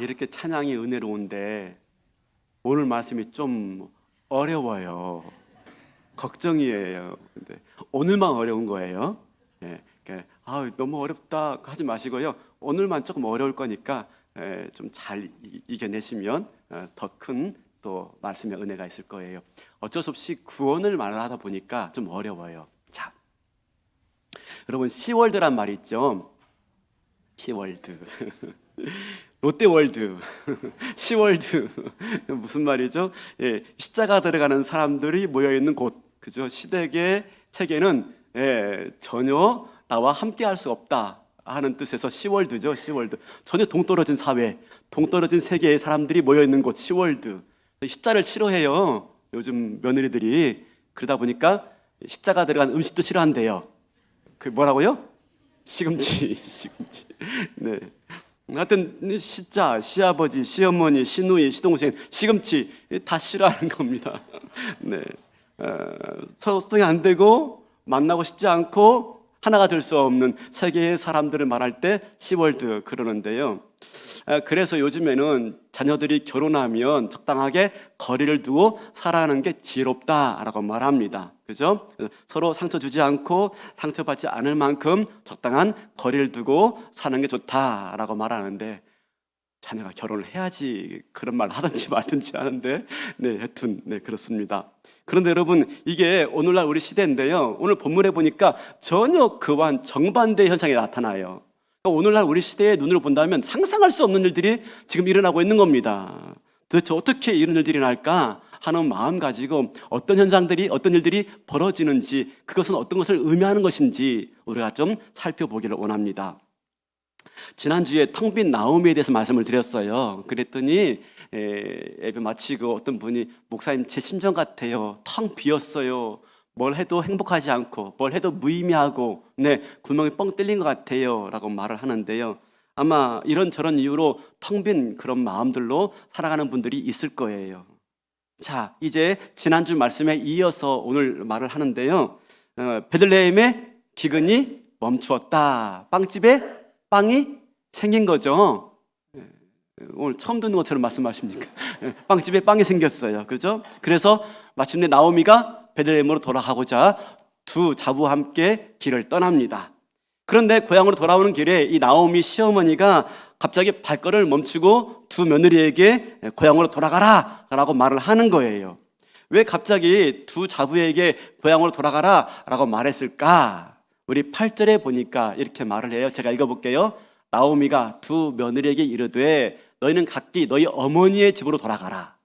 이렇게 찬양이 은혜로운데 오늘 말씀이 좀 어려워요. 걱정이에요. 근데 오늘만 어려운 거예요. 예, 그러니까 너무 어렵다 하지 마시고요. 오늘만 조금 어려울 거니까 좀 잘 이겨내시면 더 큰 또 말씀의 은혜가 있을 거예요. 어쩔 수 없이 구원을 말하다 보니까 좀 어려워요. 자, 여러분 시월드란 말 있죠? 시월드. 롯데월드, 시월드 무슨 말이죠? 예, 시자가 들어가는 사람들이 모여 있는 곳, 그죠? 시댁의 세계는 전혀 나와 함께할 수 없다 하는 뜻에서 시월드죠, 시월드. 전혀 동떨어진 사회, 동떨어진 세계의 사람들이 모여 있는 곳, 시월드. 시자를 싫어해요, 요즘 며느리들이. 그러다 보니까 시자가 들어간 음식도 싫어한대요. 그 뭐라고요? 시금치, 시금치. 네. 하여튼 시자, 시아버지, 시어머니, 시누이, 시동생, 시금치 다 싫어하는 겁니다. 네, 소통이 안 되고 만나고 싶지 않고 하나가 될 수 없는 세계의 사람들을 말할 때 시월드 그러는데요. 그래서 요즘에는 자녀들이 결혼하면 적당하게 거리를 두고 살아가는 게 지혜롭다라고 말합니다. 그죠? 서로 상처 주지 않고 상처받지 않을 만큼 적당한 거리를 두고 사는 게 좋다라고 말하는데, 자녀가 결혼을 해야지 그런 말 하든지 말든지 하는데, 네, 하여튼 네, 그렇습니다. 그런데 여러분, 이게 오늘날 우리 시대인데요, 오늘 본문에 보니까 전혀 그와 정반대 현상이 나타나요. 오늘날 우리 시대의 눈으로 본다면 상상할 수 없는 일들이 지금 일어나고 있는 겁니다. 도대체 어떻게 이런 일들이 날까 하는 마음 가지고 어떤 현상들이, 어떤 일들이 벌어지는지, 그것은 어떤 것을 의미하는 것인지 우리가 좀 살펴보기를 원합니다. 지난주에 텅 빈 나오미에 대해서 말씀을 드렸어요. 그랬더니 예배 마치고 어떤 분이, 목사님 제 심정 같아요, 텅 비었어요, 뭘 해도 행복하지 않고 뭘 해도 무의미하고 네, 구멍이 뻥 뚫린 것 같아요 라고 말을 하는데요, 아마 이런저런 이유로 텅 빈 그런 마음들로 살아가는 분들이 있을 거예요. 자, 이제 지난주 말씀에 이어서 오늘 말을 하는데요, 베들레헴의 기근이 멈추었다. 빵집에 빵이 생긴 거죠. 오늘 처음 듣는 것처럼 말씀하십니까? 빵집에 빵이 생겼어요. 그죠? 그래서 마침내 나오미가 베들레헴으로 돌아가고자 두 자부와 함께 길을 떠납니다. 그런데 고향으로 돌아오는 길에 이 나오미 시어머니가 갑자기 발걸음을 멈추고 두 며느리에게 고향으로 돌아가라 라고 말을 하는 거예요. 왜 갑자기 두 자부에게 고향으로 돌아가라 라고 말했을까? 우리 8절에 보니까 이렇게 말을 해요. 제가 읽어볼게요. 나오미가 두 며느리에게 이르되 너희는 각기 너희 어머니의 집으로 돌아가라.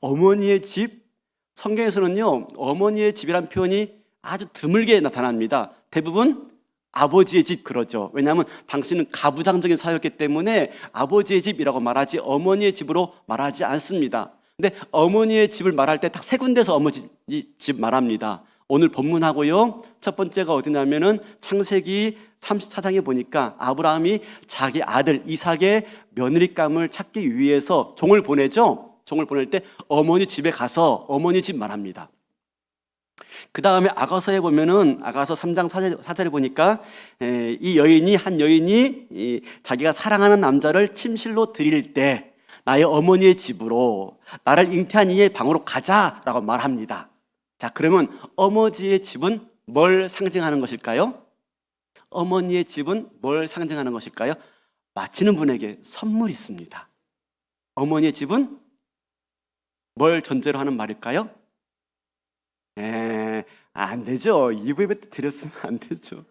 어머니의 집? 성경에서는요, 어머니의 집이란 표현이 아주 드물게 나타납니다. 대부분 아버지의 집 그러죠. 왜냐하면 당신은 가부장적인 사회였기 때문에 아버지의 집이라고 말하지 어머니의 집으로 말하지 않습니다. 근데 어머니의 집을 말할 때 딱 세 군데서 어머니 집 말합니다. 오늘 본문하고요, 첫 번째가 어디냐면은 창세기 34장에 보니까 아브라함이 자기 아들 이삭의 며느리감을 찾기 위해서 종을 보내죠. 종을 보낼 때 어머니 집에 가서 어머니 집 말합니다. 그 다음에 아가서에 보면은 아가서 3장 4절에 보니까 한 여인이 자기가 사랑하는 남자를 침실로 드릴 때 나의 어머니의 집으로, 나를 잉태한 이의 방으로 가자라고 말합니다. 자, 그러면 어머니의 집은 뭘 상징하는 것일까요? 어머니의 집은 뭘 상징하는 것일까요? 마치는 분에게 선물이 있습니다. 어머니의 집은 뭘 전제로 하는 말일까요? 안 되죠. 2부 예배 때 드렸으면 안 되죠.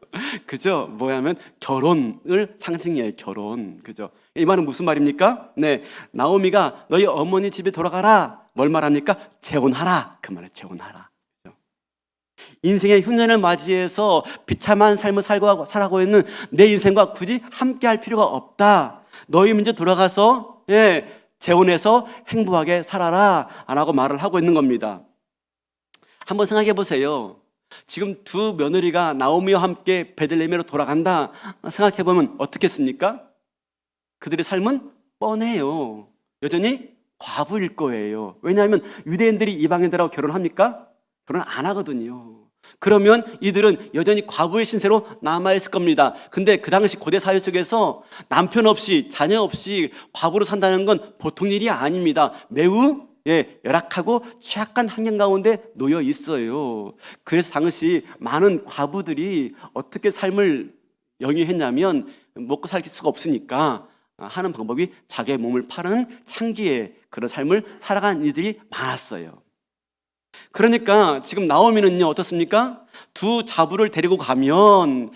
그죠? 뭐냐면 결혼을 상징해요. 결혼. 그죠? 이 말은 무슨 말입니까? 네, 나오미가 너희 어머니 집에 돌아가라. 뭘 말합니까? 재혼하라. 그 말에 재혼하라. 그죠? 인생의 흉년을 맞이해서 비참한 삶을 살아가고 있는 내 인생과 굳이 함께할 필요가 없다. 너희 먼저 돌아가서 재혼해서 행복하게 살아라 라고 말을 하고 있는 겁니다. 한번 생각해 보세요. 지금 두 며느리가 나오미와 함께 베들레헴으로 돌아간다 생각해 보면 어떻겠습니까? 그들의 삶은 뻔해요. 여전히 과부일 거예요. 왜냐하면 유대인들이 이방인들하고 결혼합니까? 결혼 안 하거든요. 그러면 이들은 여전히 과부의 신세로 남아있을 겁니다. 근데 그 당시 고대 사회 속에서 남편 없이 자녀 없이 과부로 산다는 건 보통 일이 아닙니다. 매우 열악하고 취약한 환경 가운데 놓여 있어요. 그래서 당시 많은 과부들이 어떻게 삶을 영위했냐면 먹고 살 수가 없으니까 하는 방법이 자기의 몸을 파는 창기의 그런 삶을 살아간 이들이 많았어요. 그러니까 지금 나오미는요 어떻습니까? 두 자부를 데리고 가면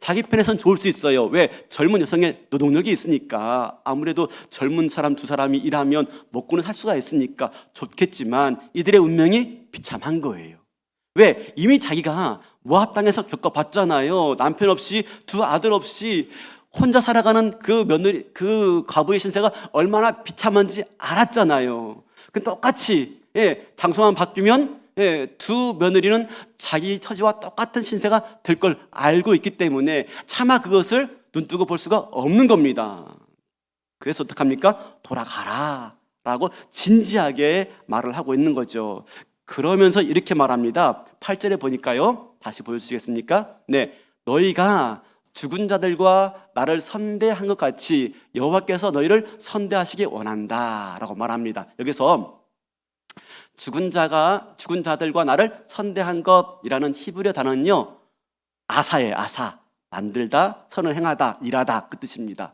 자기 편에선 좋을 수 있어요. 왜? 젊은 여성의 노동력이 있으니까. 아무래도 젊은 사람 두 사람이 일하면 먹고는 살 수가 있으니까 좋겠지만 이들의 운명이 비참한 거예요. 왜? 이미 자기가 모압 땅에서 겪어봤잖아요. 남편 없이 두 아들 없이 혼자 살아가는 그 며느리, 그 과부의 신세가 얼마나 비참한지 알았잖아요. 그 똑같이 장소만 바뀌면 두 며느리는 자기 처지와 똑같은 신세가 될 걸 알고 있기 때문에 차마 그것을 눈뜨고 볼 수가 없는 겁니다. 그래서 어떡합니까? 돌아가라 라고 진지하게 말을 하고 있는 거죠. 그러면서 이렇게 말합니다. 8절에 보니까요, 다시 보여주시겠습니까? 너희가 죽은 자들과 나를 선대한 것 같이 여호와께서 너희를 선대하시기 원한다 라고 말합니다. 여기서 죽은 자들과 나를 선대한 것이라는 히브리어 단어는요, 아사예요. 아사. 만들다, 선을 행하다, 일하다, 그 뜻입니다.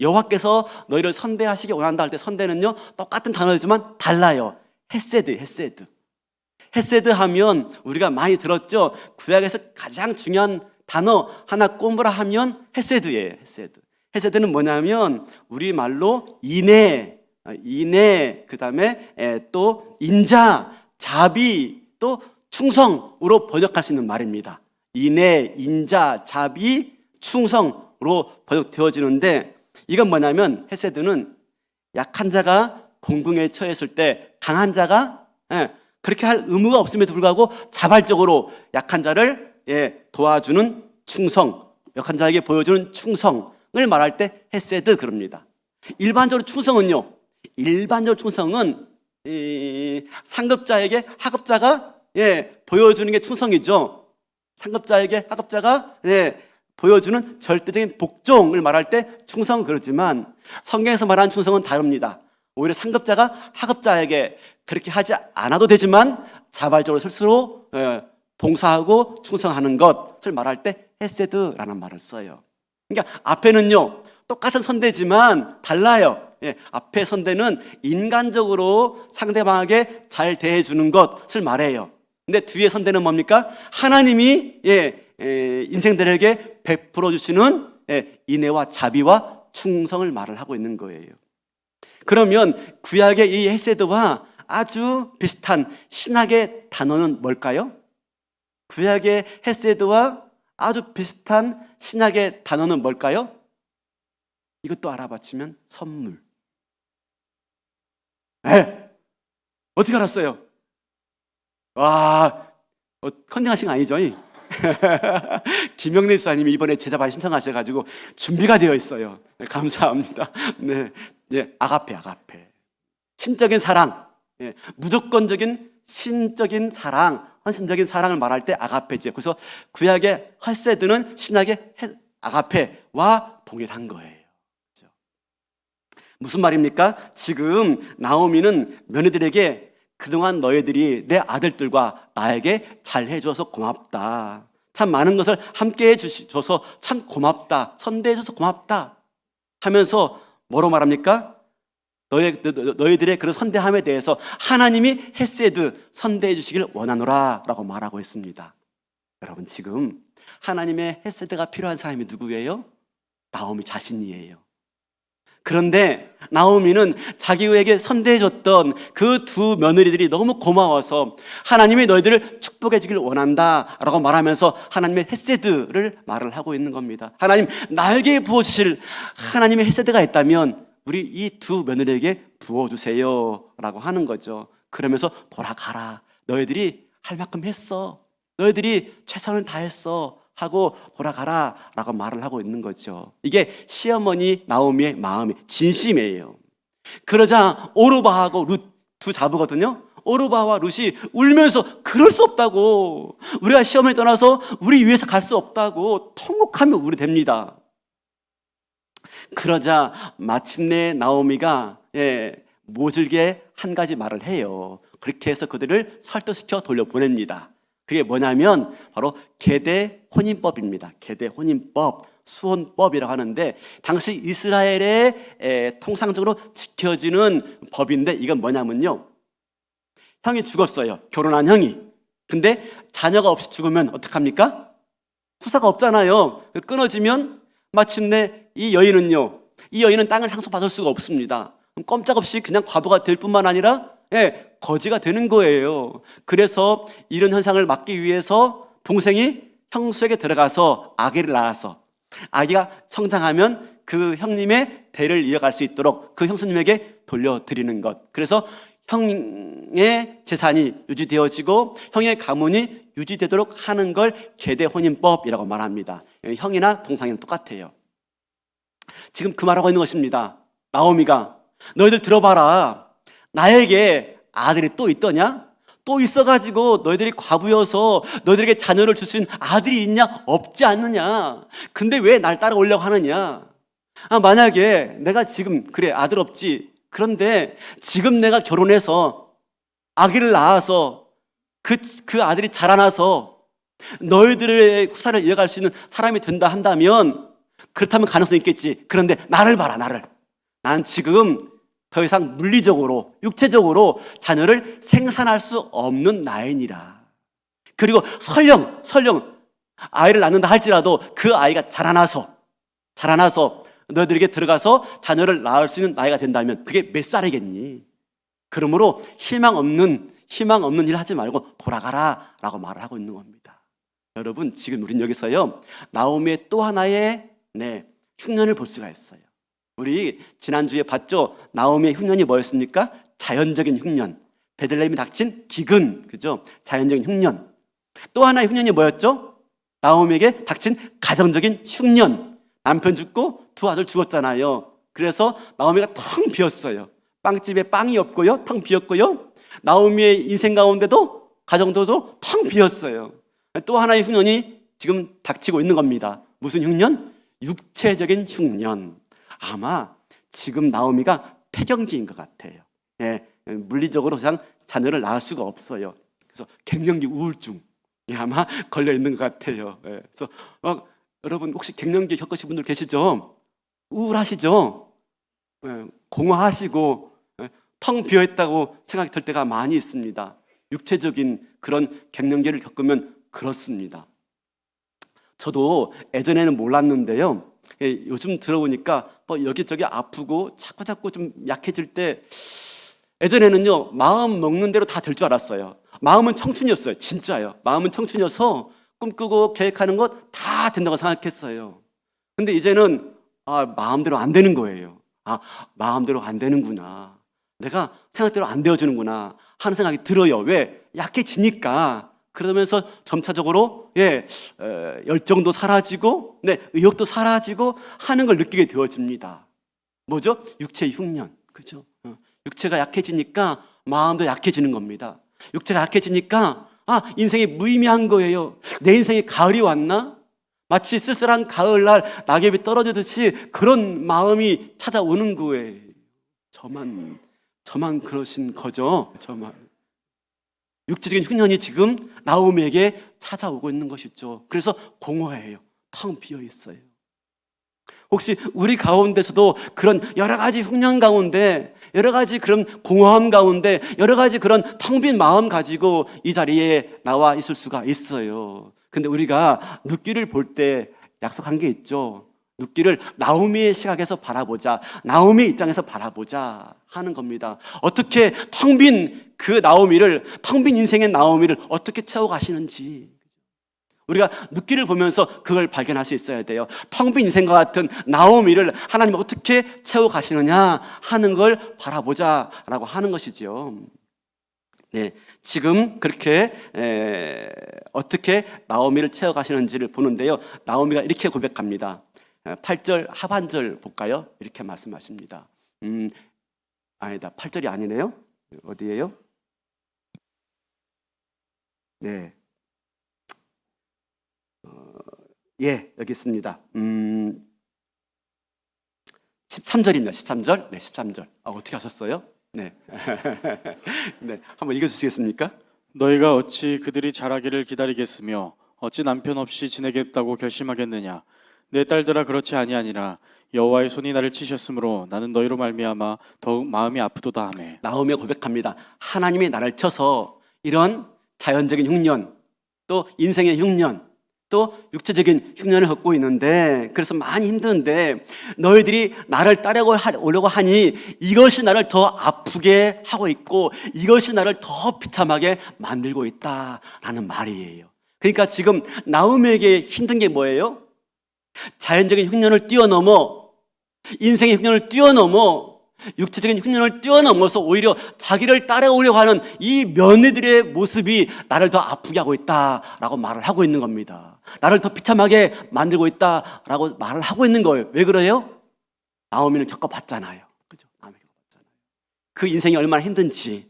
여호와께서 너희를 선대하시기 원한다 할 때 선대는요 똑같은 단어이지만 달라요. 헤세드. 헤세드 하면 우리가 많이 들었죠. 구약에서 가장 중요한 단어 하나 꼽으라 하면 헤세드예요. 헤세드는 뭐냐면 우리말로 인애, 그 다음에 또 인자, 자비, 또 충성으로 번역할 수 있는 말입니다. 인애, 인자, 자비, 충성으로 번역되어지는데 이건 뭐냐면 헤세드는 약한 자가 공궁에 처했을 때 강한 자가 그렇게 할 의무가 없음에도 불구하고 자발적으로 약한 자를 도와주는 충성, 약한 자에게 보여주는 충성을 말할 때 헤세드 그럽니다. 일반적으로 충성은 상급자에게 하급자가 보여주는 게 충성이죠. 상급자에게 하급자가 보여주는 절대적인 복종을 말할 때 충성은 그렇지만 성경에서 말하는 충성은 다릅니다. 오히려 상급자가 하급자에게 그렇게 하지 않아도 되지만 자발적으로 스스로 봉사하고 충성하는 것을 말할 때 헤세드라는 말을 써요. 그러니까 앞에는요 똑같은 선대지만 달라요. 앞에 선대는 인간적으로 상대방에게 잘 대해주는 것을 말해요. 근데 뒤에 선대는 뭡니까? 하나님이 인생들에게 베풀어 주시는 인애와 자비와 충성을 말을 하고 있는 거예요. 그러면 구약의 이 헤세드와 아주 비슷한 신약의 단어는 뭘까요? 구약의 헤세드와 아주 비슷한 신약의 단어는 뭘까요? 이것도 알아봤지면 선물. 어떻게 알았어요? 와, 컨닝하신 거 아니죠? 김영래 수사님이 이번에 제자반 신청하셔가지고 준비가 되어 있어요. 감사합니다. 아가페. 신적인 사랑, 무조건적인 신적인 사랑, 헌신적인 사랑을 말할 때 아가페죠. 그래서 구약의 헤세드는 신약의 아가페와 동일한 거예요. 그렇죠? 무슨 말입니까? 지금 나오미는 며느리들에게 그동안 너희들이 내 아들들과 나에게 잘해줘서 고맙다. 참 많은 것을 함께 해줘서 참 고맙다. 선대해줘서 고맙다. 하면서 뭐로 말합니까? 너희들의 그런 선대함에 대해서 하나님이 헤세드, 선대해 주시길 원하노라 라고 말하고 있습니다. 여러분 지금 하나님의 헤세드가 필요한 사람이 누구예요? 나오미 자신이에요. 그런데 나오미는 자기에게 선대해줬던 그 두 며느리들이 너무 고마워서 하나님이 너희들을 축복해 주길 원한다 라고 말하면서 하나님의 헤세드를 말을 하고 있는 겁니다. 하나님 나에게 부어주실 하나님의 헤세드가 있다면 우리 이 두 며느리에게 부어주세요 라고 하는 거죠. 그러면서 돌아가라. 너희들이 할 만큼 했어. 너희들이 최선을 다했어. 하고 돌아가라 라고 말을 하고 있는 거죠. 이게 시어머니 나오미의 마음이 진심이에요. 그러자 오르바하고 룻 두 자부거든요. 오르바와 룻이 울면서 그럴 수 없다고, 우리가 시험을 떠나서 우리 위해서 갈 수 없다고 통곡하며 울어댑니다. 그러자 마침내 나오미가 모질게 한 가지 말을 해요. 그렇게 해서 그들을 설득시켜 돌려보냅니다. 그게 뭐냐면 바로 계대 혼인법입니다. 계대 혼인법, 수혼법이라고 하는데 당시 이스라엘의 통상적으로 지켜지는 법인데, 이건 뭐냐면요, 형이 죽었어요. 결혼한 형이. 근데 자녀가 없이 죽으면 어떡합니까? 후사가 없잖아요. 끊어지면 마침내 이 여인은 땅을 상속받을 수가 없습니다. 꼼짝없이 그냥 과부가 될 뿐만 아니라 거지가 되는 거예요. 그래서 이런 현상을 막기 위해서 동생이 형수에게 들어가서 아기를 낳아서 아기가 성장하면 그 형님의 대를 이어갈 수 있도록 그 형수님에게 돌려드리는 것. 그래서 형의 재산이 유지되어지고 형의 가문이 유지되도록 하는 걸 계대혼인법이라고 말합니다. 형이나 동상이랑 똑같아요. 지금 그 말하고 있는 것입니다. 나오미가 너희들 들어봐라. 나에게 아들이 또 있더냐? 또 있어가지고 너희들이 과부여서 너희들에게 자녀를 줄 수 있는 아들이 있냐? 없지 않느냐? 근데 왜 날 따라오려고 하느냐? 만약에 내가 지금 그래 아들 없지, 그런데 지금 내가 결혼해서 아기를 낳아서 그 아들이 자라나서 너희들의 후사를 이어갈 수 있는 사람이 된다 한다면 그렇다면 가능성이 있겠지. 그런데 나를 봐라, 나를. 난 지금 더 이상 물리적으로, 육체적으로 자녀를 생산할 수 없는 나이니라. 그리고 설령 아이를 낳는다 할지라도 그 아이가 자라나서 너희들에게 들어가서 자녀를 낳을 수 있는 나이가 된다면 그게 몇 살이겠니? 그러므로 희망 없는 일 하지 말고 돌아가라 라고 말을 하고 있는 겁니다. 여러분, 지금 우린 여기서요 나오미의 또 하나의 흉년을 볼 수가 있어요. 우리 지난주에 봤죠? 나오미의 흉년이 뭐였습니까? 자연적인 흉년, 베들레헴이 닥친 기근, 그죠? 자연적인 흉년. 또 하나의 흉년이 뭐였죠? 나오미에게 닥친 가정적인 흉년. 남편 죽고 두 아들 죽었잖아요. 그래서 나오미가 텅 비었어요. 빵집에 빵이 없고요, 텅 비었고요. 나오미의 인생 가운데도 가정도 텅 비었어요. 또 하나의 흉년이 지금 닥치고 있는 겁니다. 무슨 흉년? 육체적인 흉년. 아마 지금 나오미가 폐경기인 것 같아요. 물리적으로 그냥 자녀를 낳을 수가 없어요. 그래서 갱년기 우울증 아마 걸려 있는 것 같아요. 그래서 여러분 혹시 갱년기 겪으신 분들 계시죠? 우울하시죠? 공허하시고 텅 비어 있다고 생각이 들 때가 많이 있습니다. 육체적인 그런 갱년기를 겪으면 그렇습니다. 저도 예전에는 몰랐는데요, 요즘 들어보니까 여기저기 아프고 자꾸 좀 약해질 때, 예전에는요 마음 먹는 대로 다 될 줄 알았어요. 마음은 청춘이었어요. 진짜요. 마음은 청춘이어서 꿈꾸고 계획하는 것 다 된다고 생각했어요. 근데 이제는 마음대로 안 되는 거예요. 마음대로 안 되는구나, 내가 생각대로 안 되어주는구나 하는 생각이 들어요. 왜? 약해지니까. 그러면서 점차적으로 열정도 사라지고 의욕도 사라지고 하는 걸 느끼게 되어집니다. 뭐죠? 육체의 흉년. 그죠? 육체가 약해지니까 마음도 약해지는 겁니다. 육체가 약해지니까 인생이 무의미한 거예요. 내 인생에 가을이 왔나? 마치 쓸쓸한 가을날 낙엽이 떨어지듯이 그런 마음이 찾아오는 거예요. 저만 그러신 거죠? 저만. 육체적인 흉년이 지금 나오미에게 찾아오고 있는 것이죠. 그래서 공허해요. 텅 비어 있어요. 혹시 우리 가운데서도 그런 여러 가지 흉년 가운데, 여러 가지 그런 공허함 가운데, 여러 가지 그런 텅 빈 마음 가지고 이 자리에 나와 있을 수가 있어요. 근데 우리가 룻기를 볼 때 약속한 게 있죠. 룻기를 나오미의 시각에서 바라보자, 나오미의 입장에서 바라보자 하는 겁니다. 어떻게 텅 빈 그 나오미를, 텅 빈 인생의 나오미를 어떻게 채워가시는지 우리가 룻기를 보면서 그걸 발견할 수 있어야 돼요. 텅 빈 인생과 같은 나오미를 하나님 어떻게 채워가시느냐 하는 걸 바라보자라고 하는 것이죠. 지금 그렇게 어떻게 나오미를 채워가시는지를 보는데요, 나오미가 이렇게 고백합니다. 8절 하반절 볼까요? 이렇게 말씀하십니다. 아니다, 8절이 아니네요. 어디예요? 네. 예, 여기 있습니다. 13절입니다. 13절. 네, 13절. 어떻게 하셨어요? 네. 네, 한번 읽어주시겠습니까? 너희가 어찌 그들이 자라기를 기다리겠으며 어찌 남편 없이 지내겠다고 결심하겠느냐. 내 딸들아 그렇지 아니하니라. 여호와의 손이 나를 치셨으므로 나는 너희로 말미암아 더욱 마음이 아프도다 하매. 나오며 고백합니다. 하나님이 나를 쳐서 이런 자연적인 흉년, 또 인생의 흉년, 또 육체적인 흉년을 겪고 있는데, 그래서 많이 힘든데 너희들이 나를 따라오려고 하니 이것이 나를 더 아프게 하고 있고 이것이 나를 더 비참하게 만들고 있다라는 말이에요. 그러니까 지금 나오미에게 힘든 게 뭐예요? 자연적인 흉년을 뛰어넘어, 인생의 흉년을 뛰어넘어, 육체적인 흉년을 뛰어넘어서 오히려 자기를 따라오려고 하는 이 며느리들의 모습이 나를 더 아프게 하고 있다라고 말을 하고 있는 겁니다. 나를 더 비참하게 만들고 있다라고 말을 하고 있는 거예요. 왜 그래요? 나오미는 겪어봤잖아요. 그죠? 나오미 겪어봤잖아요. 그 인생이 얼마나 힘든지.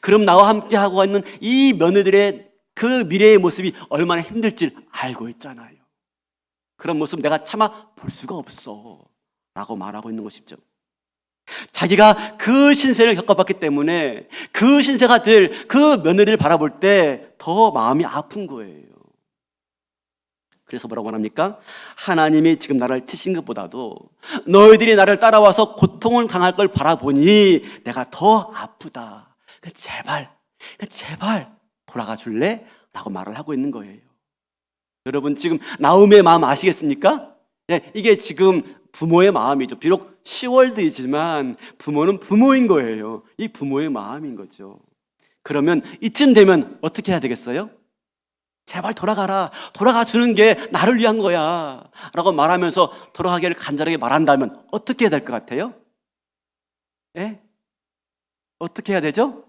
그럼 나와 함께 하고 있는 이 며느리들의 그 미래의 모습이 얼마나 힘들지 알고 있잖아요. 그런 모습 내가 차마 볼 수가 없어 라고 말하고 있는 것이죠. 자기가 그 신세를 겪어봤기 때문에 그 신세가 될 그 며느리를 바라볼 때 더 마음이 아픈 거예요. 그래서 뭐라고 합니까? 하나님이 지금 나를 치신 것보다도 너희들이 나를 따라와서 고통을 당할 걸 바라보니 내가 더 아프다. 제발 돌아가 줄래? 라고 말을 하고 있는 거예요. 여러분 지금 나오미의 마음 아시겠습니까? 네, 이게 지금 부모의 마음이죠. 비록 10월드이지만 부모는 부모인 거예요. 이 부모의 마음인 거죠. 그러면 이쯤 되면 어떻게 해야 되겠어요? 제발 돌아가라. 돌아가 주는 게 나를 위한 거야 라고 말하면서 돌아가기를 간절하게 말한다면 어떻게 해야 될 것 같아요? 예? 어떻게 해야 되죠?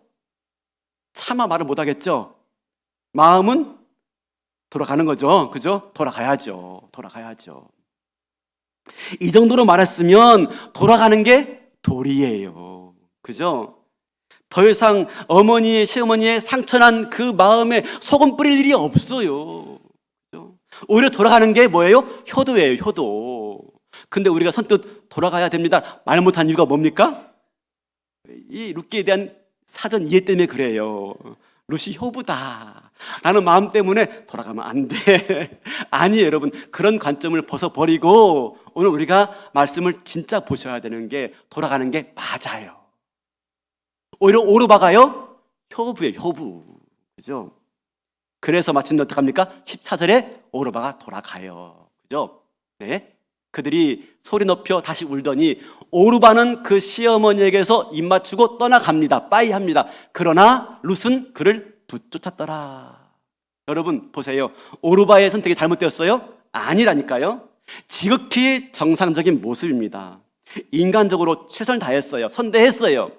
차마 말을 못 하겠죠? 마음은 돌아가는 거죠. 그죠? 돌아가야죠. 이 정도로 말했으면 돌아가는 게 도리예요. 그죠? 더 이상 어머니의, 시어머니의 상처난 그 마음에 소금 뿌릴 일이 없어요. 그죠? 오히려 돌아가는 게 뭐예요? 효도예요, 효도. 근데 우리가 선뜻 돌아가야 됩니다 말 못한 이유가 뭡니까? 이 룻기에 대한 사전 이해 때문에 그래요. 룻이 효부다 라는 마음 때문에 돌아가면 안 돼. 아니 여러분, 그런 관점을 벗어버리고 오늘 우리가 말씀을 진짜 보셔야 되는 게 돌아가는 게 맞아요. 오히려 오르바가요? 효부예요, 효부. 그죠? 그래서 마침내 어떡합니까? 14절에 오르바가 돌아가요. 그죠? 네. 그들이 소리 높여 다시 울더니 오르바는 그 시어머니에게서 입 맞추고 떠나갑니다. 빠이 합니다. 그러나 룻은 그를 붙쫓았더라. 여러분 보세요. 오르바의 선택이 잘못되었어요? 아니라니까요. 지극히 정상적인 모습입니다. 인간적으로 최선을 다했어요. 선대했어요.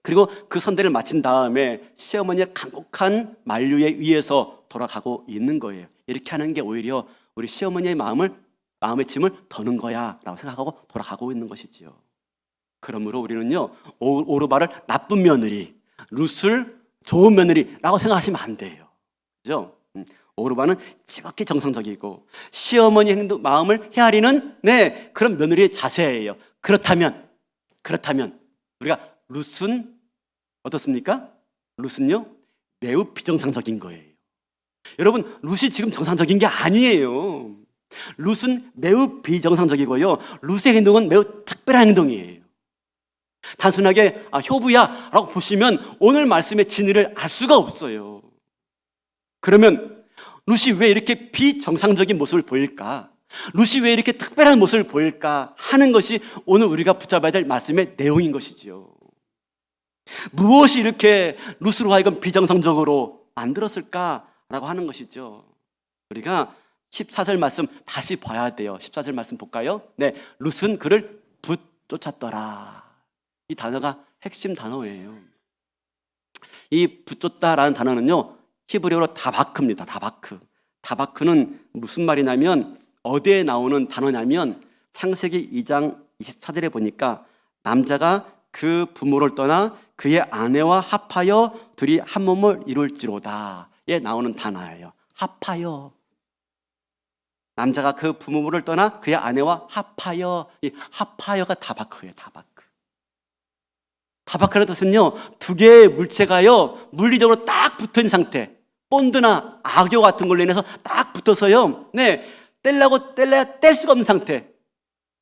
그리고 그 선대를 마친 다음에 시어머니의 간곡한 만류에 의해서 돌아가고 있는 거예요. 이렇게 하는 게 오히려 우리 시어머니의 마음의 짐을 더는 거야 라고 생각하고 돌아가고 있는 것이지요. 그러므로 우리는요, 오르바를 나쁜 며느리, 룻을 좋은 며느리라고 생각하시면 안 돼요. 그죠? 오르바는 지극히 정상적이고 시어머니 마음을 헤아리는 그런 며느리의 자세예요. 그렇다면 우리가 룻은 어떻습니까? 룻은요 매우 비정상적인 거예요. 여러분, 룻이 지금 정상적인 게 아니에요. 룻은 매우 비정상적이고요, 룻의 행동은 매우 특별한 행동이에요. 단순하게 효부야 라고 보시면 오늘 말씀의 진리를 알 수가 없어요. 그러면 룻이 왜 이렇게 비정상적인 모습을 보일까? 룻이 왜 이렇게 특별한 모습을 보일까 하는 것이 오늘 우리가 붙잡아야 될 말씀의 내용인 것이지요. 무엇이 이렇게 룻으로 하여금 비정상적으로 만들었을까라고 하는 것이죠. 우리가 14절 말씀 다시 봐야 돼요. 14절 말씀 볼까요? 네, 룻은 그를 붙쫓았더라. 이 단어가 핵심 단어예요. 이 붙쫓다라는 단어는요, 히브리어로 다바크입니다. 다바크는 무슨 말이냐면 어디에 나오는 단어냐면 창세기 2장 24절에 보니까 남자가 그 부모를 떠나 그의 아내와 합하여 둘이 한 몸을 이룰지로다. 에 나오는 단어예요. 합하여. 남자가 그 부모를 떠나 그의 아내와 합하여. 이 합하여가 다바크예요. 다바크. 다바크라는 뜻은요, 두 개의 물체가요 물리적으로 딱 붙은 상태, 본드나 악교 같은 걸로 인해서 딱 붙어서요, 네, 떼려고 뗄래야 뗄 수가 없는 상태.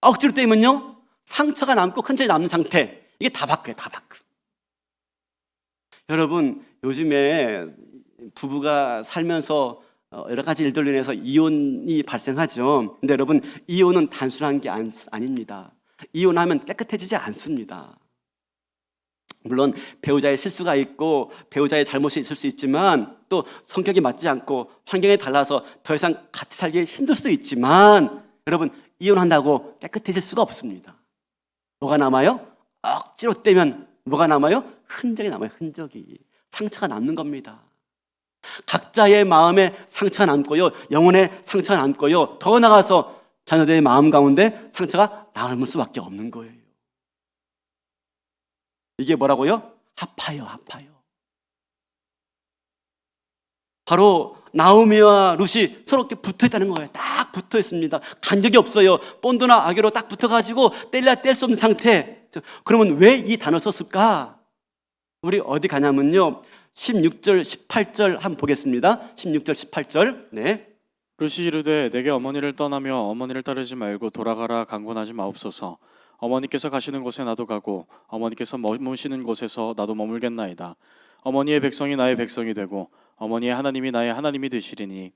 억지로 떼면요 상처가 남고 흔적이 남는 상태. 이게 다바크예요. 다바크. 여러분, 요즘에 부부가 살면서 여러 가지 일들로 인해서 이혼이 발생하죠. 근데 여러분, 이혼은 단순한 게 아닙니다. 이혼하면 깨끗해지지 않습니다. 물론 배우자의 실수가 있고 배우자의 잘못이 있을 수 있지만, 또 성격이 맞지 않고 환경이 달라서 더 이상 같이 살기 힘들 수도 있지만, 여러분, 이혼한다고 깨끗해질 수가 없습니다. 뭐가 남아요? 억지로 떼면 뭐가 남아요? 흔적이 남아요. 흔적이. 상처가 남는 겁니다. 각자의 마음에 상처가 남고요, 영혼에 상처가 남고요, 더 나아가서 자녀들의 마음 가운데 상처가 남을 수밖에 없는 거예요. 이게 뭐라고요? 합하여. 합하여. 바로 나오미와 룻이 서로 이렇게 붙어 있다는 거예요. 딱 붙어 있습니다. 간격이 없어요. 본드나 악유로 딱 붙어가지고 뗄래야 뗄 수 없는 상태. 그러면 왜 이 단어를 썼을까? 우리 어디 가냐면요, 16절 18절 한번 보겠습니다. 16절 18절. 네. 룻이 이르되 내게 어머니를 떠나며 어머니를 따르지 말고 돌아가라 강권하지 마옵소서. 어머니께서 가시는 곳에 나도 가고 어머니께서 머무시는 곳에서 나도 머물겠나이다. 어머니의 백성이 나의 백성이 되고 어머니의 하나님이 나의 하나님이 되시리니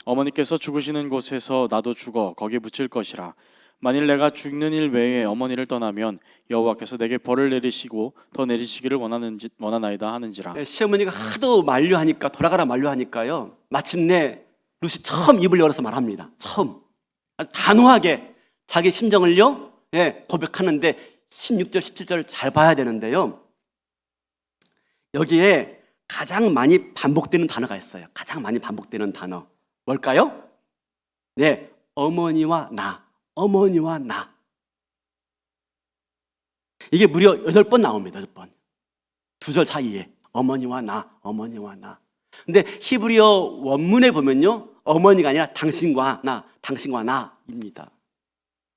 어머니께서 죽으시는 곳에서 나도 죽어 거기 묻힐 것이라. 만일 내가 죽는 일 외에 어머니를 떠나면 여호와께서 내게 벌을 내리시고 더 내리시기를 원하나이다 하는지라. 네, 시어머니가 하도 만류하니까, 돌아가라 만류하니까요, 마침내 룻이 처음 입을 열어서 말합니다. 처음 아주 단호하게 자기 심정을요, 고백하는데 16절 17절을 잘 봐야 되는데요, 여기에 가장 많이 반복되는 단어가 있어요. 가장 많이 반복되는 단어 뭘까요? 네, 어머니와 나. 어머니와 나. 이게 무려 8번 나옵니다. 8번. 2절 사이에 어머니와 나, 어머니와 나. 근데 히브리어 원문에 보면요, 어머니가 아니라 당신과 나, 당신과 나입니다.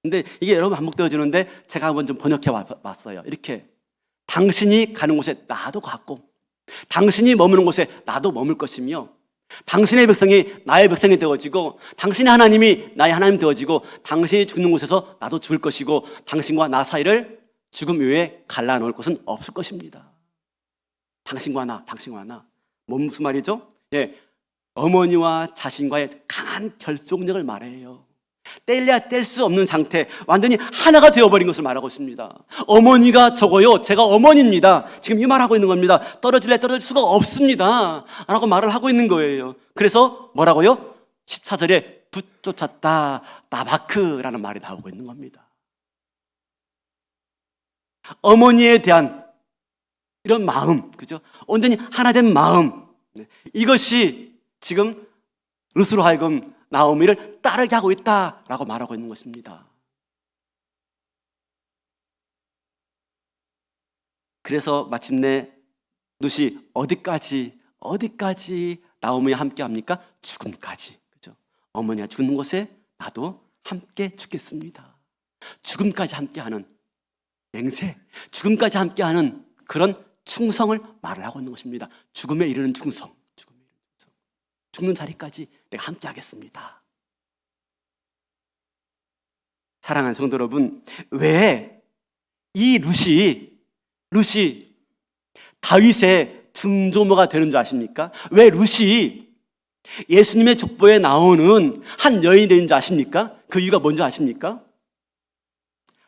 근데 이게 여러 번 반복되어지는데 제가 한번 좀 번역해 봤어요. 이렇게: 당신이 가는 곳에 나도 갔고, 당신이 머무는 곳에 나도 머물 것이며, 당신의 백성이 나의 백성이 되어지고, 당신의 하나님이 나의 하나님 되어지고, 당신이 죽는 곳에서 나도 죽을 것이고, 당신과 나 사이를 죽음 외에 갈라놓을 곳은 없을 것입니다. 당신과 나, 당신과 나. 무슨 말이죠? 어머니와 자신과의 강한 결속력을 말해요. 뗄래야 뗄 수 없는 상태, 완전히 하나가 되어버린 것을 말하고 있습니다. 어머니가 저거요, 제가 어머니입니다. 지금 이 말하고 있는 겁니다. 떨어질 수가 없습니다 라고 말을 하고 있는 거예요. 그래서 뭐라고요? 14절에 붙쫓았다, 나바크라는 말이 나오고 있는 겁니다. 어머니에 대한 이런 마음, 그죠? 온전히 하나 된 마음, 이것이 지금 룻으로 하여금 나오미를 따르게 하고 있다라고 말하고 있는 것입니다. 그래서 마침내 룻이 어디까지 나오미와 함께 합니까? 죽음까지. 그죠? 어머니가 죽는 곳에 나도 함께 죽겠습니다. 죽음까지 함께하는 맹세, 죽음까지 함께하는 그런 충성을 말을 하고 있는 것입니다. 죽음에 이르는 충성. 죽는 자리까지 내가 함께 하겠습니다. 사랑하는 성도 여러분, 왜 이 룻이 다윗의 등조모가 되는 줄 아십니까? 왜 룻이 예수님의 족보에 나오는 한 여인이 되는 줄 아십니까? 그 이유가 뭔지 아십니까?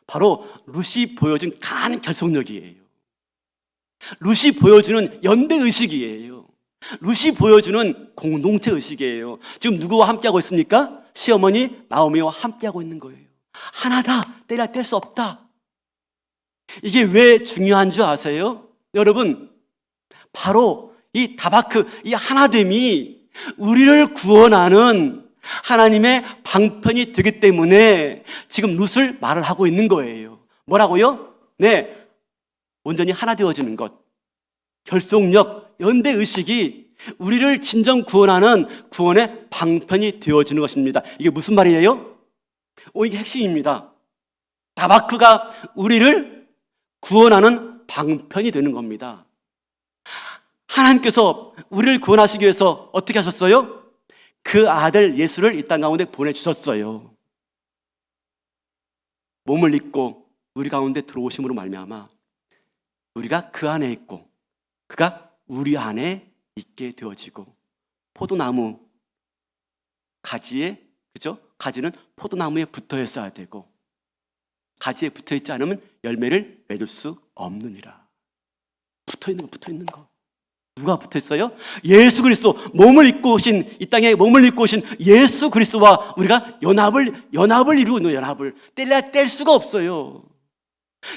바로 룻이 보여준 강한 결속력이에요. 룻이 보여주는 연대의식이에요. 룻이 보여주는 공동체 의식이에요. 지금 누구와 함께하고 있습니까? 시어머니 나오미와 함께하고 있는 거예요. 하나다, 떼야 뗄 수 없다. 이게 왜 중요한 줄 아세요? 여러분, 바로 이 다바크, 이 하나됨이 우리를 구원하는 하나님의 방편이 되기 때문에 지금 룻을 말을 하고 있는 거예요. 뭐라고요? 네, 온전히 하나 되어지는 것, 결속력, 연대의식이 우리를 진정 구원하는 구원의 방편이 되어지는 것입니다. 이게 무슨 말이에요? 이게 핵심입니다. 다바크가 우리를 구원하는 방편이 되는 겁니다. 하나님께서 우리를 구원하시기 위해서 어떻게 하셨어요? 그 아들 예수를 이 땅 가운데 보내주셨어요. 몸을 입고 우리 가운데 들어오심으로 말미암아 우리가 그 안에 있고 그가 우리 안에 있게 되어지고, 포도나무 가지에, 그죠? 가지는 포도나무에 붙어 있어야 되고 가지에 붙어 있지 않으면 열매를 맺을 수 없느니라. 붙어 있는 거. 누가 붙어 있어요? 예수 그리스도, 몸을 입고 오신, 이 땅에 몸을 입고 오신 예수 그리스도와 우리가 연합을 이루는, 연합을 뗄 수가 없어요.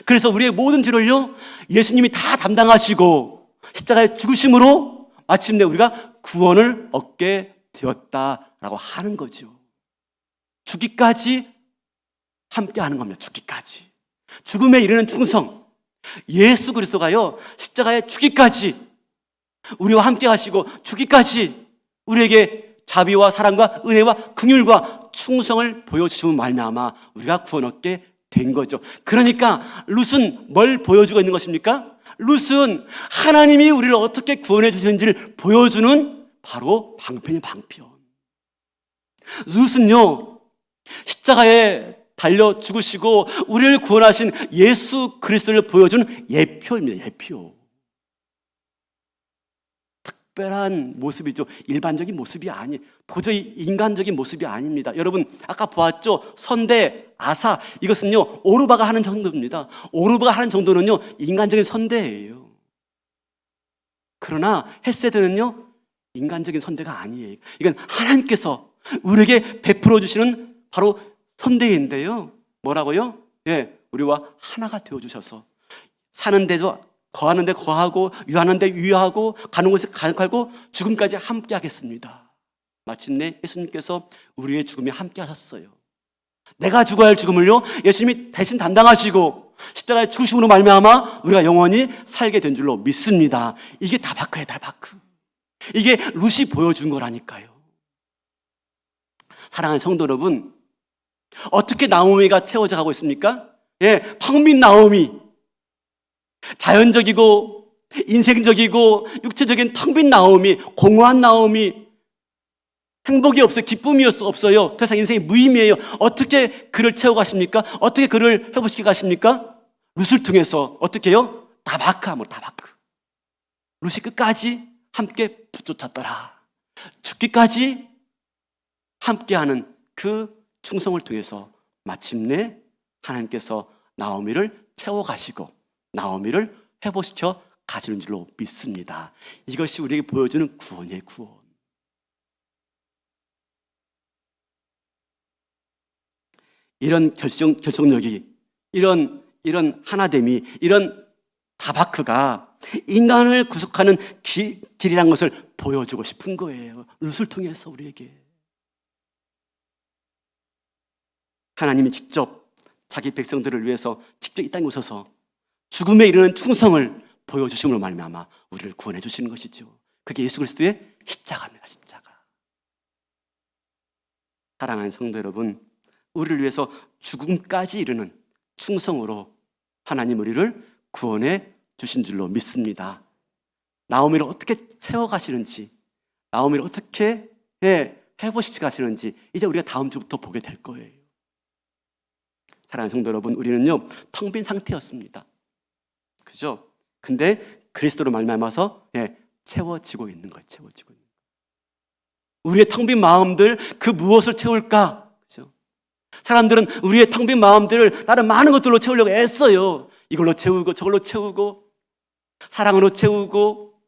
그래서 우리의 모든 죄를요, 예수님이 다 담당하시고 십자가의 죽으심으로 마침내 우리가 구원을 얻게 되었다라고 하는 거죠. 죽기까지 함께 하는 겁니다. 죽기까지. 죽음에 이르는 충성. 예수 그리스도가요, 십자가의 죽기까지 우리와 함께 하시고 죽기까지 우리에게 자비와 사랑과 은혜와 긍휼과 충성을 보여주시면 말미암아 우리가 구원 얻게 된 거죠. 그러니까 룻은 뭘 보여주고 있는 것입니까? 룻은 하나님이 우리를 어떻게 구원해 주시는지를 보여주는 바로 방편이 방편. 룻은요, 십자가에 달려 죽으시고 우리를 구원하신 예수 그리스도를 보여주는 예표입니다. 예표. 특별한 모습이죠. 일반적인 모습이 아니, 도저히 인간적인 모습이 아닙니다. 여러분 아까 보았죠? 선대, 아사, 이것은요 오르바가 하는 정도입니다. 오르바가 하는 정도는요 인간적인 선대예요. 그러나 헷세드는요 인간적인 선대가 아니에요. 이건 하나님께서 우리에게 베풀어 주시는 바로 선대인데요. 뭐라고요? 우리와 하나가 되어 주셔서 사는 데도 거하는 데 거하고 유하는 데 유하고 가는 곳에 가고 죽음까지 함께 하겠습니다. 마침내 예수님께서 우리의 죽음에 함께 하셨어요. 내가 죽어야 할 죽음을요 예수님이 대신 담당하시고 십자가의 죽으심으로 말미암아 우리가 영원히 살게 된 줄로 믿습니다. 이게 다바크예요. 다바크. 이게 룻이 보여준 거라니까요. 사랑하는 성도 여러분, 어떻게 나오미가 채워져 가고 있습니까? 텅 빈 나오미, 자연적이고 인생적이고 육체적인 텅 빈 나오미, 공허한 나오미, 행복이 없어요. 기쁨이 없어요. 더 이상 인생이 무의미해요. 어떻게 그를 채워가십니까? 어떻게 그를 회복시켜 가십니까? 룻을 통해서. 어떻게 해요? 다바크함으로. 다바크. 룻이 끝까지 함께 붙쫓았더라. 죽기까지 함께하는 그 충성을 통해서 마침내 하나님께서 나오미를 채워가시고 나오미를 회복시켜 가시는 줄로 믿습니다. 이것이 우리에게 보여주는 구원이에요. 구원. 이런 결속력이, 이런 하나됨이, 이런 다바크가 인간을 구속하는 길이란 것을 보여주고 싶은 거예요. 룻을 통해서 우리에게. 하나님이 직접 자기 백성들을 위해서 직접 이 땅에 오셔서 죽음에 이르는 충성을 보여주심으로 말미암아 우리를 구원해 주시는 것이죠. 그게 예수 그리스도의 십자가입니다. 십자가. 사랑하는 성도 여러분, 우리를 위해서 죽음까지 이르는 충성으로 하나님 우리를 구원해 주신 줄로 믿습니다. 나오미를 어떻게 채워가시는지, 나오미를 어떻게 회복시켜 가시는지 이제 우리가 다음 주부터 보게 될 거예요. 사랑하는 성도 여러분, 우리는요 텅 빈 상태였습니다. 그죠? 근데 그리스도로 말미암아서 채워지고 있는 거예요. 채워지고 있는 거예요. 우리의 텅 빈 마음들, 그 무엇을 채울까? 그죠? 사람들은 우리의 텅 빈 마음들을 다른 많은 것들로 채우려고 애써요. 이걸로 채우고 저걸로 채우고, 사랑으로 채우고,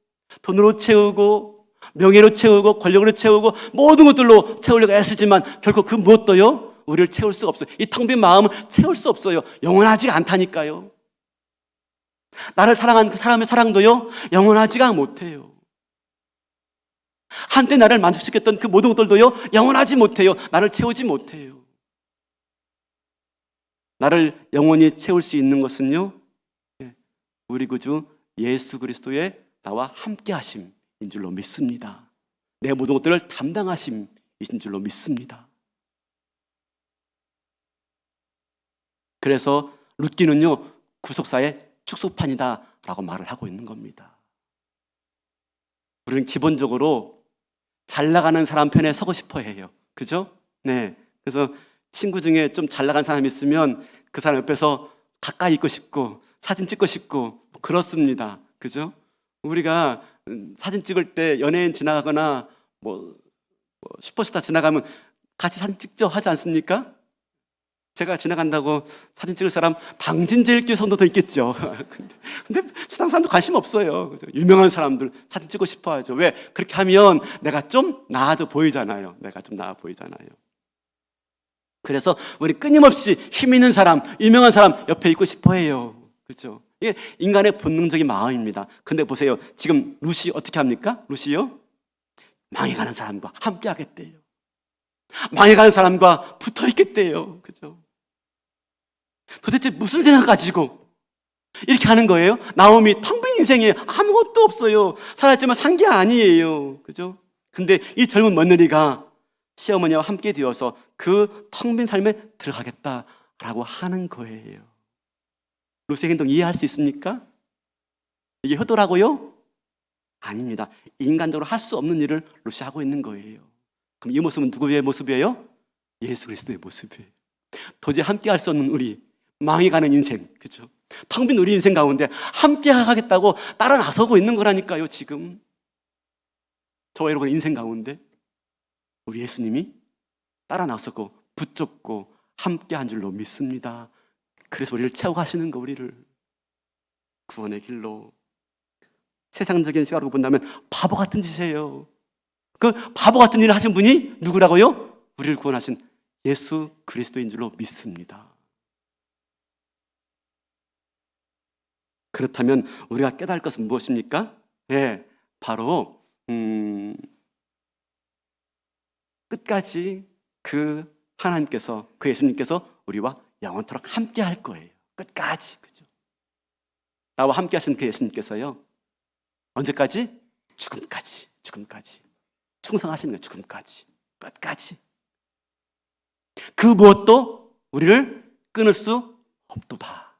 돈으로 채우고, 명예로 채우고, 권력으로 채우고, 모든 것들로 채우려고 애쓰지만 결코 그 무엇도요 우리를 채울 수가 없어요. 이 텅 빈 마음을 채울 수 없어요. 영원하지가 않다니까요. 나를 사랑한 그 사람의 사랑도요 영원하지가 못해요. 한때 나를 만족시켰던 그 모든 것들도요 영원하지 못해요. 나를 채우지 못해요. 나를 영원히 채울 수 있는 것은요 우리 구주 예수 그리스도의 나와 함께 하심인 줄로 믿습니다. 내 모든 것들을 담당하심이신 줄로 믿습니다. 그래서 룻기는요, 구속사의 축소판이다라고 말을 하고 있는 겁니다. 우리는 기본적으로 잘 나가는 사람 편에 서고 싶어 해요. 그죠? 네. 그래서 친구 중에 좀 잘 나간 사람이 있으면 그 사람 옆에서 가까이 있고 싶고 사진 찍고 싶고 그렇습니다. 그죠? 우리가 사진 찍을 때 연예인 지나가거나 슈퍼스타 지나가면 같이 사진 찍죠? 하지 않습니까? 제가 지나간다고 사진 찍을 사람 당진제일교회 성도도 있겠죠. 근데 세상 사람도 관심 없어요. 그죠? 유명한 사람들 사진 찍고 싶어 하죠. 왜? 그렇게 하면 내가 좀 나아져 보이잖아요. 내가 좀 나아 보이잖아요. 그래서 우리 끊임없이 힘 있는 사람, 유명한 사람 옆에 있고 싶어 해요. 그렇죠? 이게 인간의 본능적인 마음입니다. 근데 보세요. 지금 룻이 어떻게 합니까? 룻이요? 망해가는 사람과 함께 하겠대요. 망해가는 사람과 붙어 있겠대요. 그죠? 도대체 무슨 생각 가지고 이렇게 하는 거예요? 나오미 텅 빈 인생에 아무것도 없어요. 살았지만 산 게 아니에요. 그죠? 근데 이 젊은 며느리가 시어머니와 함께 되어서 그 텅 빈 삶에 들어가겠다라고 하는 거예요. 룻의 행동 이해할 수 있습니까? 이게 효도라고요? 아닙니다. 인간적으로 할 수 없는 일을 룻이 하고 있는 거예요. 그럼 이 모습은 누구의 모습이에요? 예수 그리스도의 모습이에요. 도저히 함께 할 수 없는 우리, 망해가는 인생, 그죠? 텅 빈 우리 인생 가운데 함께 하겠다고 따라 나서고 있는 거라니까요, 지금. 저와 여러분 인생 가운데 우리 예수님이 따라 나서고 붙잡고 함께 한 줄로 믿습니다. 그래서 우리를 채워가시는 거, 우리를 구원의 길로. 세상적인 시각으로 본다면 바보 같은 짓이에요. 그 바보 같은 일을 하신 분이 누구라고요? 우리를 구원하신 예수 그리스도인 줄로 믿습니다. 그렇다면 우리가 깨달을 것은 무엇입니까? 네, 바로 끝까지 그 하나님께서, 그 예수님께서 우리와 영원토록 함께 할 거예요. 끝까지. 그죠? 나와 함께 하신 그 예수님께서요, 언제까지? 죽음까지. 죽음까지. 충성하시는 거예요. 죽음까지. 끝까지. 그 무엇도 우리를 끊을 수 없도다.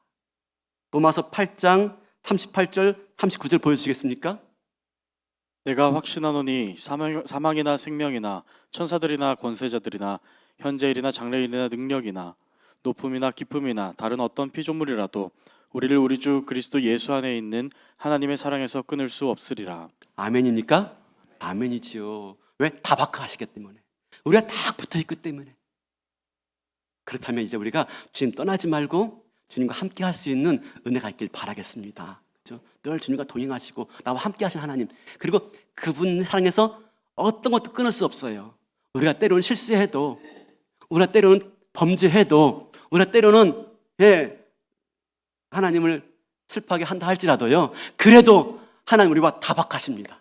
로마서 8장 38절 39절 보여주시겠습니까? 내가 확신하노니 사망이나 생명이나 천사들이나 권세자들이나 현재일이나 장래일이나 능력이나 높음이나 깊음이나 다른 어떤 피조물이라도 우리를 우리 주 그리스도 예수 안에 있는 하나님의 사랑에서 끊을 수 없으리라. 아멘입니까? 아멘이지요. 왜? 다 바크하시기 때문에. 우리가 다 붙어있기 때문에. 그렇다면 이제 우리가 주님 떠나지 말고 주님과 함께 할 수 있는 은혜가 있길 바라겠습니다. 그렇죠? 늘 주님과 동행하시고 나와 함께 하신 하나님, 그리고 그분 사랑에서 어떤 것도 끊을 수 없어요. 우리가 때로는 실수해도, 우리가 때로는 범죄해도, 우리가 때로는 하나님을 슬퍼하게 한다 할지라도요, 그래도 하나님 우리와 다박하십니다.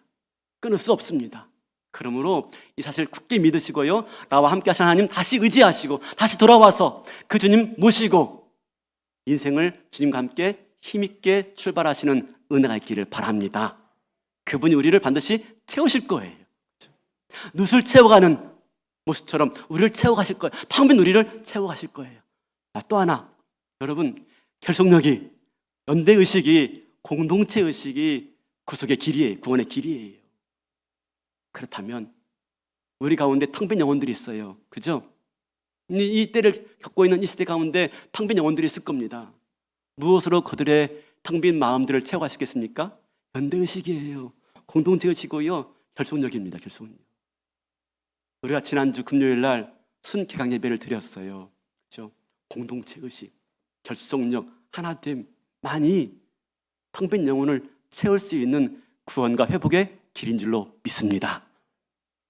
끊을 수 없습니다. 그러므로 이 사실 굳게 믿으시고요, 나와 함께 하신 하나님 다시 의지하시고 다시 돌아와서 그 주님 모시고 인생을 주님과 함께 힘있게 출발하시는 은혜가 있기를 바랍니다. 그분이 우리를 반드시 채우실 거예요. 룻을 채워가는 모습처럼 우리를 채워가실 거예요. 텅 빈 우리를 채워가실 거예요. 또 하나, 여러분, 결속력이, 연대의식이, 공동체의식이 구속의 길이에요. 구원의 길이에요. 그렇다면 우리 가운데 텅 빈 영혼들이 있어요. 그죠? 이 때를 겪고 있는 이 시대 가운데 텅 빈 영혼들이 있을 겁니다. 무엇으로 그들의 텅 빈 마음들을 채워가시겠습니까? 연대의식이에요. 공동체의식이고요. 결속력입니다. 결속력. 우리가 지난주 금요일 날 순개강 예배를 드렸어요. 그죠? 공동체의식, 결속력, 하나됨만이 텅 빈 영혼을 채울 수 있는 구원과 회복의 길인 줄로 믿습니다.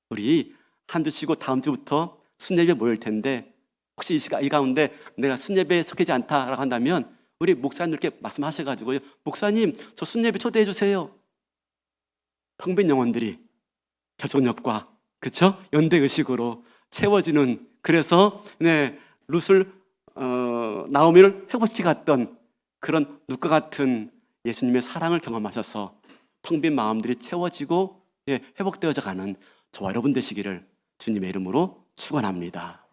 우리 한 주 쉬고 다음 주부터 순예배 모일 텐데, 혹시 이 가운데 내가 순예배에 속하지 않다라고 한다면 우리 목사님들께 말씀하셔가지고요, 목사님 저 순예배 초대해 주세요. 텅 빈 영혼들이 결속력과, 그렇죠? 연대의식으로 채워지는, 그래서 룻을 나오미를 회복시켜 갔던 그런 룻과 같은 예수님의 사랑을 경험하셔서 텅 빈 마음들이 채워지고 회복되어져 가는 저와 여러분 되시기를 주님의 이름으로 축원합니다.